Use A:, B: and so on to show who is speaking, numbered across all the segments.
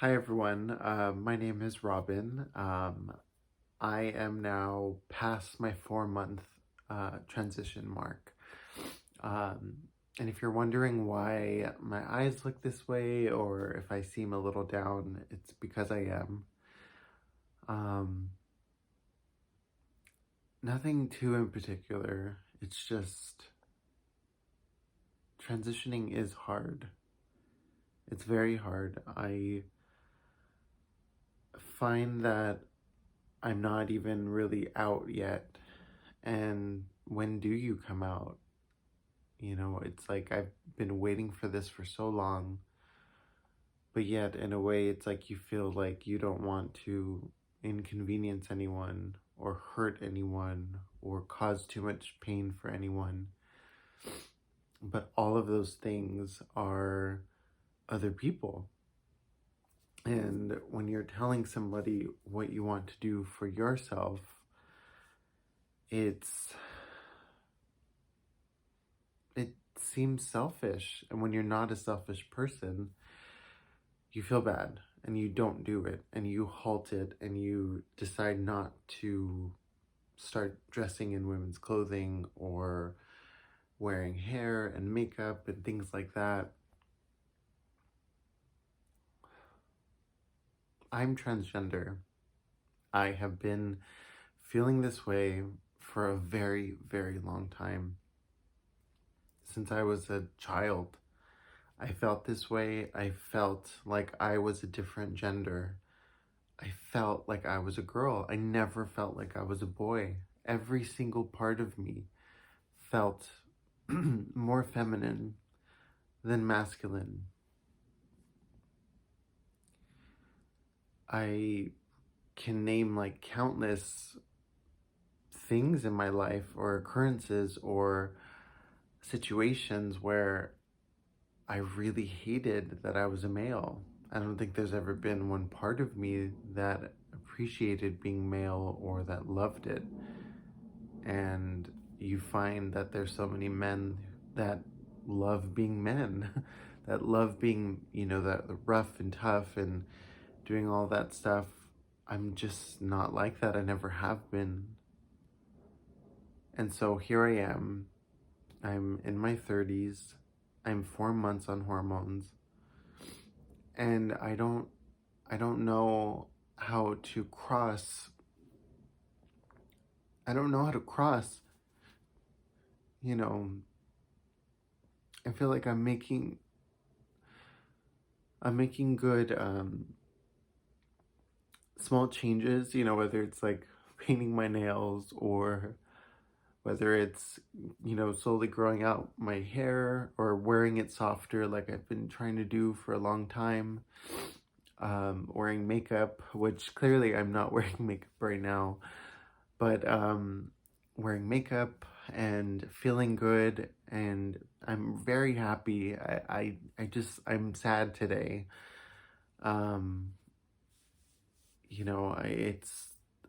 A: Hi everyone, my name is Robin. I am now past my 4 month transition mark. Um, and if you're wondering why my eyes look this way or if I seem a little down, it's because I am. Um, Nothing too in particular. It's just transitioning is hard. It's very hard. I find that I'm not even really out yet. And when do you come out? It's like I've been waiting for this for so long, but yet in a way, it's like you feel like you don't want to inconvenience anyone or hurt anyone or cause too much pain for anyone. But all of those things are other people. And when you're telling somebody what you want to do for yourself, it's it seems selfish. And when you're not a selfish person, you feel bad and you don't do it and you halt it and you decide not to start dressing in women's clothing or wearing hair and makeup and things like that. I'm transgender. I have been feeling this way for a very, very long time. Since I was a child, I felt this way. I felt like I was a different gender. I felt like I was a girl. I never felt like I was a boy. Every single part of me felt more feminine than masculine. I can name like countless things in my life or occurrences or situations where I really hated that I was a male. I don't think there's ever been one part of me that appreciated being male or that loved it. And you find that there's so many men that love being men, that love being, that rough and tough and doing all that stuff. I'm just not like that. I never have been. And so here I am. I'm in my 30s. I'm 4 months on hormones. And I don't know how to cross. I don't know how to cross, you know, I feel like I'm making good small changes, whether it's like painting my nails or whether it's, slowly growing out my hair or wearing it softer like I've been trying to do for a long time. Wearing makeup, which clearly I'm not wearing makeup right now, but wearing makeup and feeling good, and I'm very happy. I'm sad today.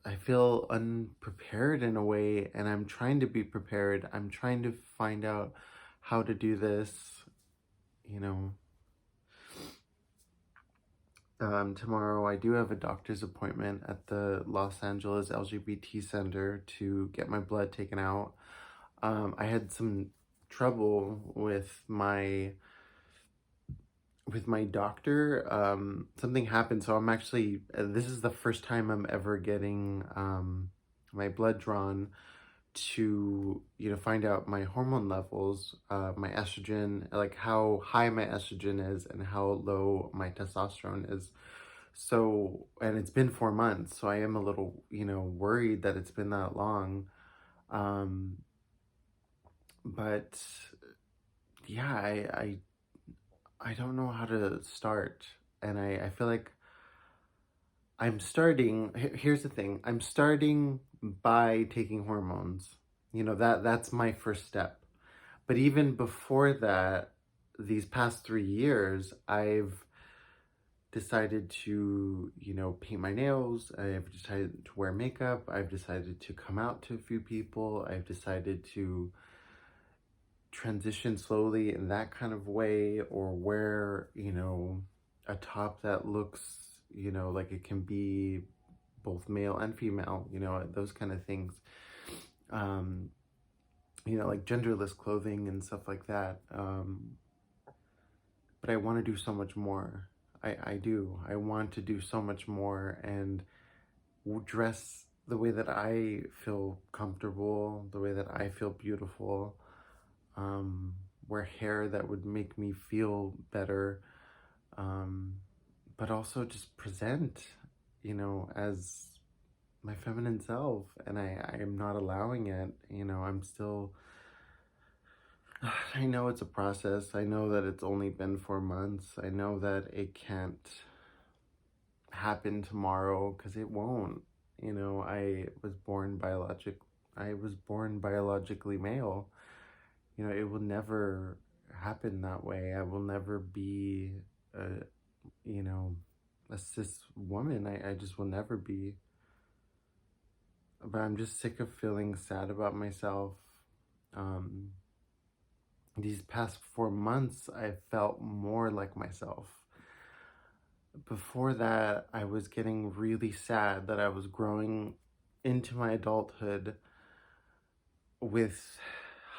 A: I feel unprepared in a way, and I'm trying to be prepared. I'm trying to find out how to do this, you know. Tomorrow I do have a doctor's appointment at the Los Angeles LGBT Center to get my blood taken out. I had some trouble with my doctor. Something happened, so I'm actually this is the first time I'm ever getting my blood drawn to find out my hormone levels, my estrogen, like how high my estrogen is and how low my testosterone is. So, and it's been 4 months, so I am a little worried that it's been that long. Um, but yeah, I don't know how to start. And I feel like here's the thing. I'm starting by taking hormones. That's my first step. But even before that, these past 3 years, I've decided to, paint my nails. I've decided to wear makeup. I've decided to come out to a few people. I've decided to transition slowly in that kind of way, or wear, a top that looks, like it can be both male and female, those kind of things. Um, like genderless clothing and stuff like that. But I want to do so much more. I do. I want to do so much more and dress the way that I feel comfortable, the way that I feel beautiful. Wear hair that would make me feel better. But also just present, as my feminine self. And I am not allowing it. I'm still, I know it's a process. I know that it's only been 4 months. I know that it can't happen tomorrow because it won't. I was born biologically male. It will never happen that way. I will never be a, a cis woman. I just will never be. But I'm just sick of feeling sad about myself. These past 4 months, I felt more like myself. Before that, I was getting really sad that I was growing into my adulthood with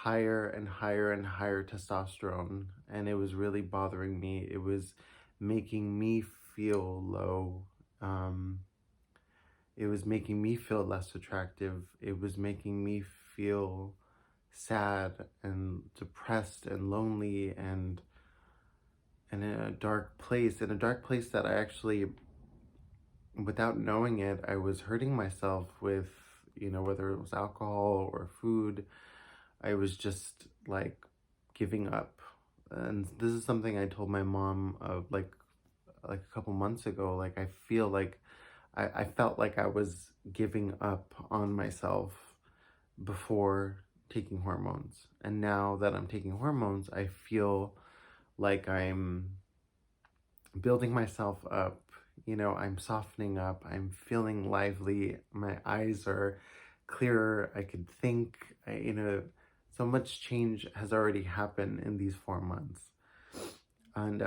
A: higher and higher and higher testosterone, and it was really bothering me. It was making me feel low. It was making me feel less attractive. It was making me feel sad and depressed and lonely and in a dark place that I actually, without knowing it, I was hurting myself with, whether it was alcohol or food. I was just like giving up. And this is something I told my mom like a couple months ago. Like, I feel like I felt like I was giving up on myself before taking hormones. And now that I'm taking hormones, I feel like I'm building myself up. I'm softening up. I'm feeling lively. My eyes are clearer. I could think. So much change has already happened in these 4 months. And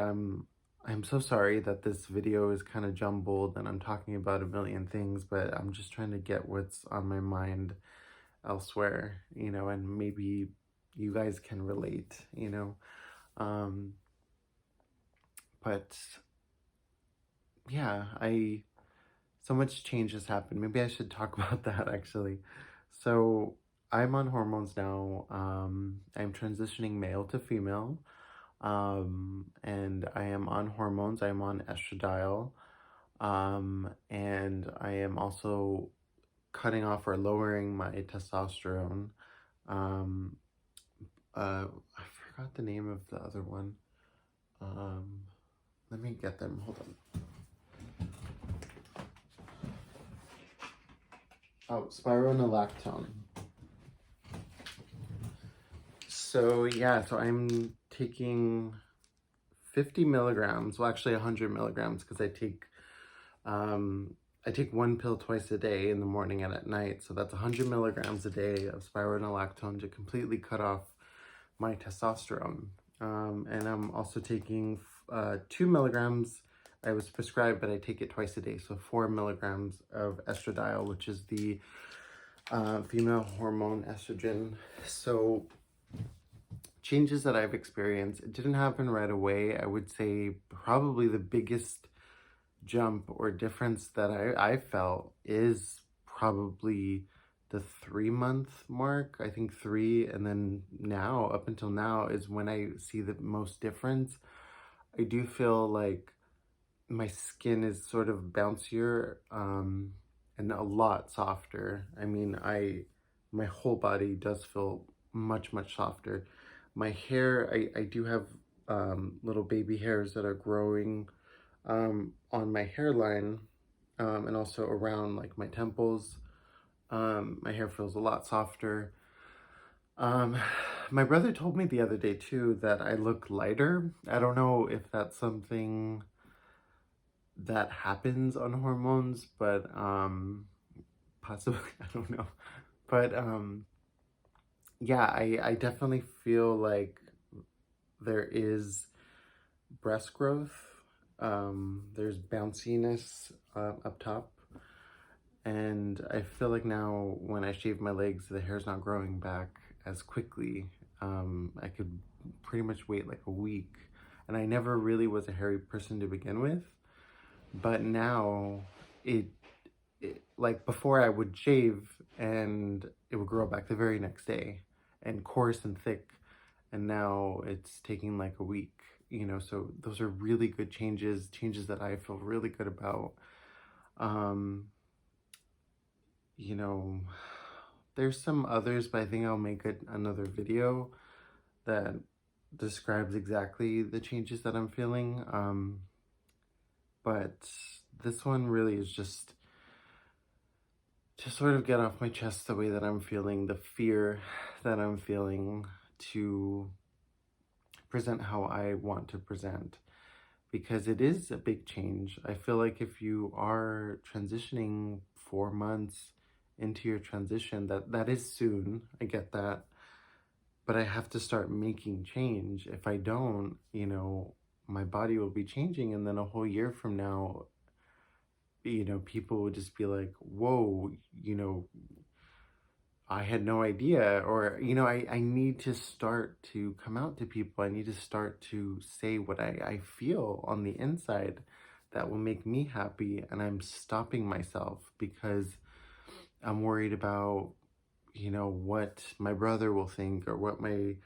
A: I'm so sorry that this video is kind of jumbled and I'm talking about a million things, but I'm just trying to get what's on my mind elsewhere, and maybe you guys can relate, but yeah, so much change has happened. Maybe I should talk about that actually. So I'm on hormones now. I'm transitioning male to female. And I am on hormones. I'm on estradiol. And I am also cutting off or lowering my testosterone. I forgot the name of the other one. Let me get them. Hold on. Oh, spironolactone. So yeah, so I'm taking 50 milligrams, well actually 100 milligrams, because I take one pill twice a day, in the morning and at night. So that's 100 milligrams a day of spironolactone to completely cut off my testosterone. And I'm also taking 2 milligrams. I was prescribed, but I take it twice a day. So 4 milligrams of estradiol, which is the female hormone estrogen. So changes that I've experienced, it didn't happen right away. I would say probably the biggest jump or difference that I felt is probably the 3-month mark. I think 3, and then now, up until now, is when I see the most difference. I do feel like my skin is sort of bouncier and a lot softer. I mean, my whole body does feel much, much softer. My hair, I do have little baby hairs that are growing on my hairline and also around like my temples. My hair feels a lot softer. My brother told me the other day too that I look lighter. I don't know if that's something that happens on hormones, but possibly, I don't know. But yeah, I definitely feel like there is breast growth. There's bounciness up top. And I feel like now when I shave my legs, the hair's not growing back as quickly. I could pretty much wait like a week. And I never really was a hairy person to begin with. But now it, like before I would shave and it would grow back the very next day and coarse and thick. And now it's taking like a week, so those are really good changes that I feel really good about. Um, you know, there's some others, but I think I'll make another video that describes exactly the changes that I'm feeling. But this one really is just to sort of get off my chest the way that I'm feeling, the fear that I'm feeling, to present how I want to present, because it is a big change. I feel like if you are transitioning 4 months into your transition, that is soon, I get that, but I have to start making change. If I don't, my body will be changing, and then a whole year from now, people would just be like, whoa, I had no idea. Or, I need to start to come out to people. I need to start to say what I feel on the inside that will make me happy. And I'm stopping myself because I'm worried about, what my brother will think, or what my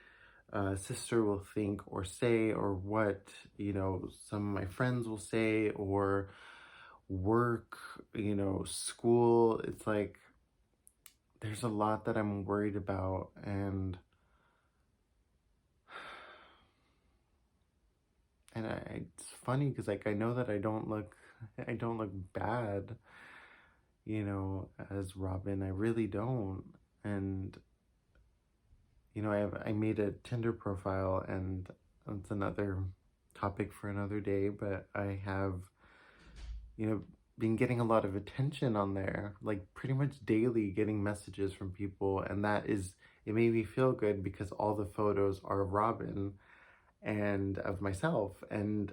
A: sister will think or say, or what, some of my friends will say, or work, school. It's like, there's a lot that I'm worried about, and it's funny because like I know that I don't look bad, as Robin. I really don't. And I made a Tinder profile, and that's another topic for another day, but I have been getting a lot of attention on there, like pretty much daily, getting messages from people, and it made me feel good because all the photos are of Robin and of myself, and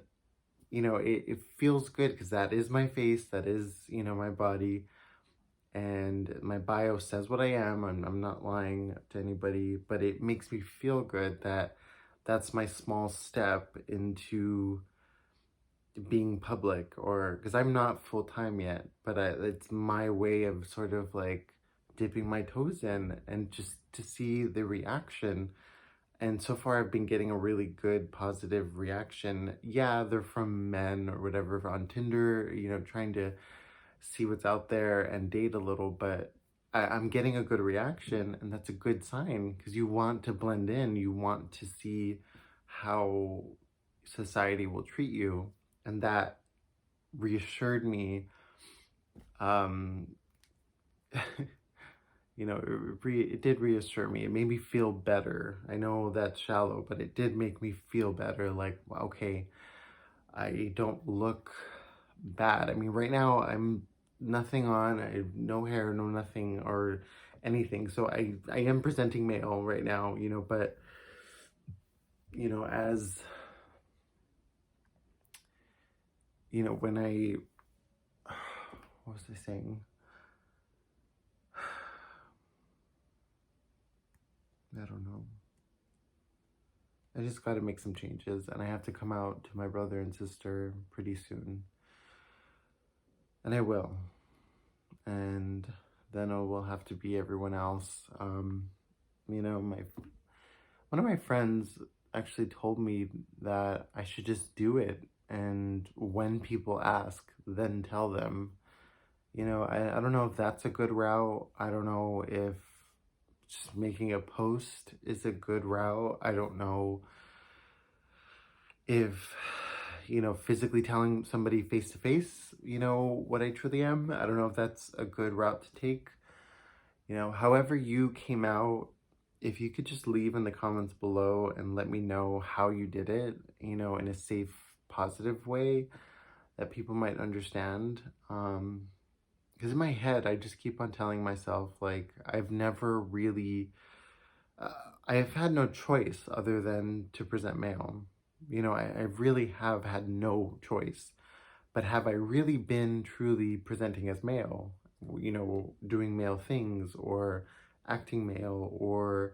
A: it feels good because that is my face, that is my body, and my bio says what I am. I'm not lying to anybody, but it makes me feel good that that's my small step into being public, or because I'm not full-time yet, but it's my way of sort of like dipping my toes in and just to see the reaction. And so far I've been getting a really good positive reaction. Yeah, they're from men or whatever on Tinder, trying to see what's out there and date a little, but I'm getting a good reaction, and that's a good sign because you want to blend in, you want to see how society will treat you, and that reassured me. um it did reassure me. It made me feel better. I know that's shallow, but it did make me feel better, like, okay, I don't look bad. I mean, right now I'm nothing on, I have no hair, no nothing or anything, so I am presenting male right now, but as when what was I saying? I don't know. I just got to make some changes, and I have to come out to my brother and sister pretty soon. And I will. And then I will have to be everyone else. One of my friends actually told me that I should just do it, and when people ask, then tell them. I don't know if that's a good route. I don't know if just making a post is a good route. I don't know if, physically telling somebody face to face, what I truly am. I don't know if that's a good route to take. However you came out, if you could just leave in the comments below and let me know how you did it, in a safe, positive way that people might understand. Because in my head, I just keep on telling myself, like, I've never really, I have had no choice other than to present male. I really have had no choice. But have I really been truly presenting as male? Doing male things or acting male or,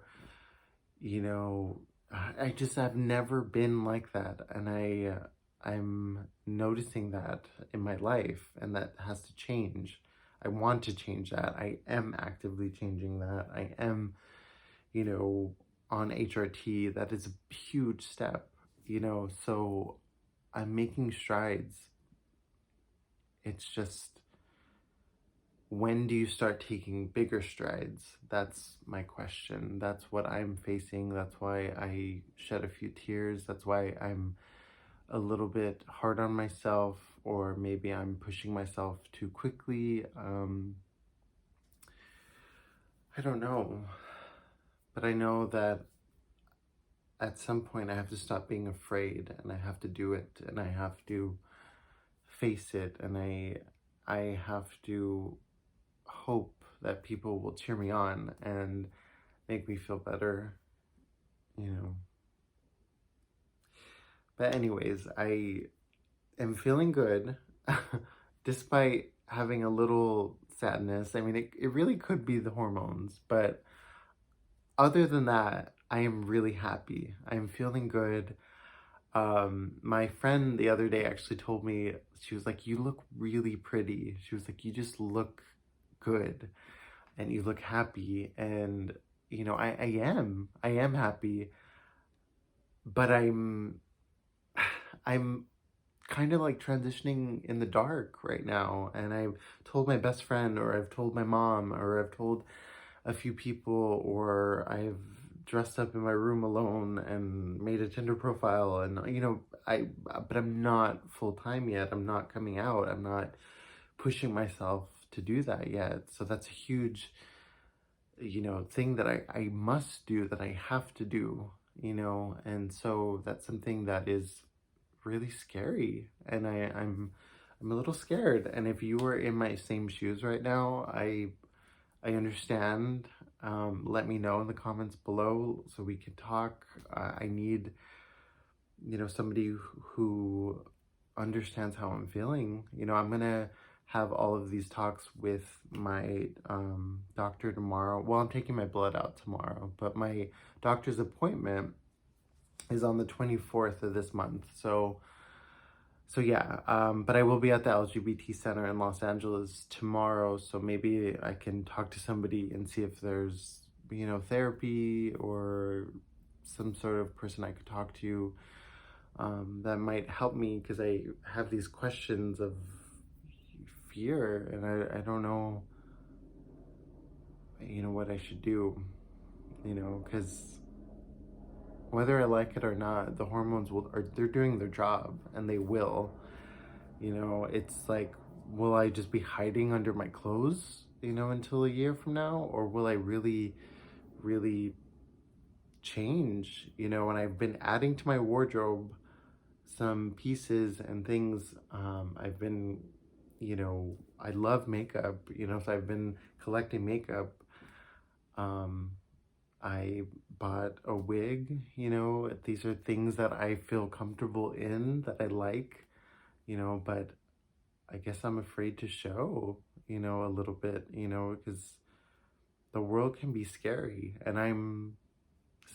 A: you know, I've never been like that. And I'm noticing that in my life, and that has to change. I want to change that. I am actively changing that. I am, on HRT. That is a huge step, so I'm making strides. It's just, when do you start taking bigger strides? That's my question. That's what I'm facing. That's why I shed a few tears. That's why I'm a little bit hard on myself, or maybe I'm pushing myself too quickly. I don't know. But I know that at some point I have to stop being afraid, and I have to do it, and I have to face it, and I have to hope that people will cheer me on and make me feel better, you know. But anyways, I am feeling good despite having a little sadness. I mean, it really could be the hormones, but other than that, I am really happy. I am feeling good. My friend the other day actually told me, she was like, "You look really pretty." She was like, "You just look good and you look happy." And, I am happy, but I'm kind of like transitioning in the dark right now. And I've told my best friend, or I've told my mom, or I've told a few people, or I've dressed up in my room alone and made a Tinder profile. And, but I'm not full time yet. I'm not coming out. I'm not pushing myself to do that yet. So that's a huge, thing that I must do, that I have to do, and so that's something that is really scary, and I'm a little scared. And if you are in my same shoes right now, I understand. Let me know in the comments below so we can talk. I need, somebody who understands how I'm feeling. I'm gonna have all of these talks with my doctor tomorrow. Well, I'm taking my blood out tomorrow, but my doctor's appointment is on the 24th of this month. So yeah, but I will be at the LGBT Center in Los Angeles tomorrow, so maybe I can talk to somebody and see if there's, therapy or some sort of person I could talk to that might help me, because I have these questions of fear, and I don't know, what I should do, because whether I like it or not, the hormones they're doing their job, and they will. It's like, will I just be hiding under my clothes, until a year from now? Or will I really, really change, and I've been adding to my wardrobe some pieces and things. I've been, I love makeup, so I've been collecting makeup. I bought a wig, these are things that I feel comfortable in, that I like, but I guess I'm afraid to show, a little bit, because the world can be scary, and I'm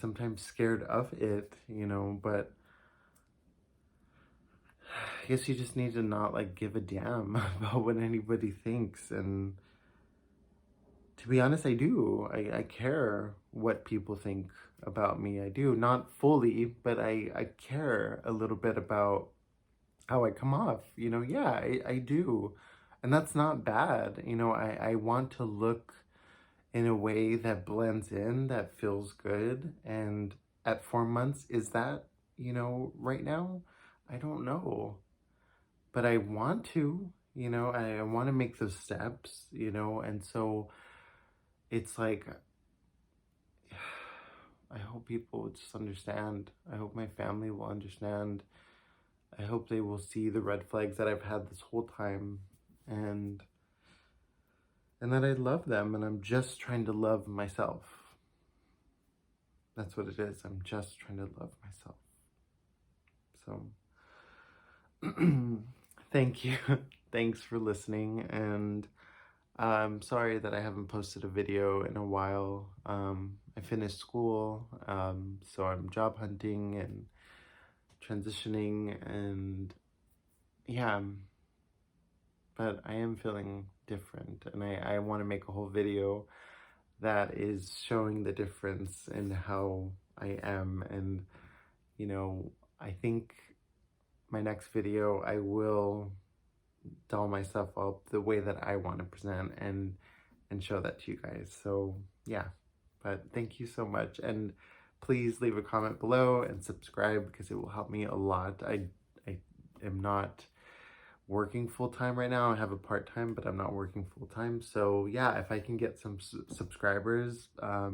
A: sometimes scared of it, but I guess you just need to not like give a damn about what anybody thinks. And to be honest, I do. I care what people think about me. I do. Not fully, but I care a little bit about how I come off. Yeah, I do. And that's not bad. I want to look in a way that blends in, that feels good. And at 4 months, is that, right now? I don't know. But I want to, I want to make those steps, and so it's like, I hope people just understand. I hope my family will understand. I hope they will see the red flags that I've had this whole time, and that I love them, and I'm just trying to love myself. That's what it is. I'm just trying to love myself. So thank you. Thanks for listening, and I'm sorry that I haven't posted a video in a while. I finished school, so I'm job hunting and transitioning, and yeah, but I am feeling different, and I want to make a whole video that is showing the difference in how I am. And I think my next video, I will doll myself up the way that I want to present and show that to you guys. So yeah, but thank you so much, and please leave a comment below and subscribe because it will help me a lot. I am not working full-time right now. I have a part-time, but I'm not working full-time. So yeah, if I can get some subscribers, I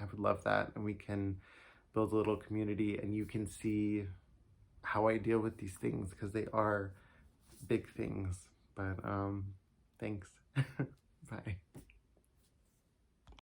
A: would love that, and we can build a little community, and you can see how I deal with these things, because they are big things. But thanks. Bye.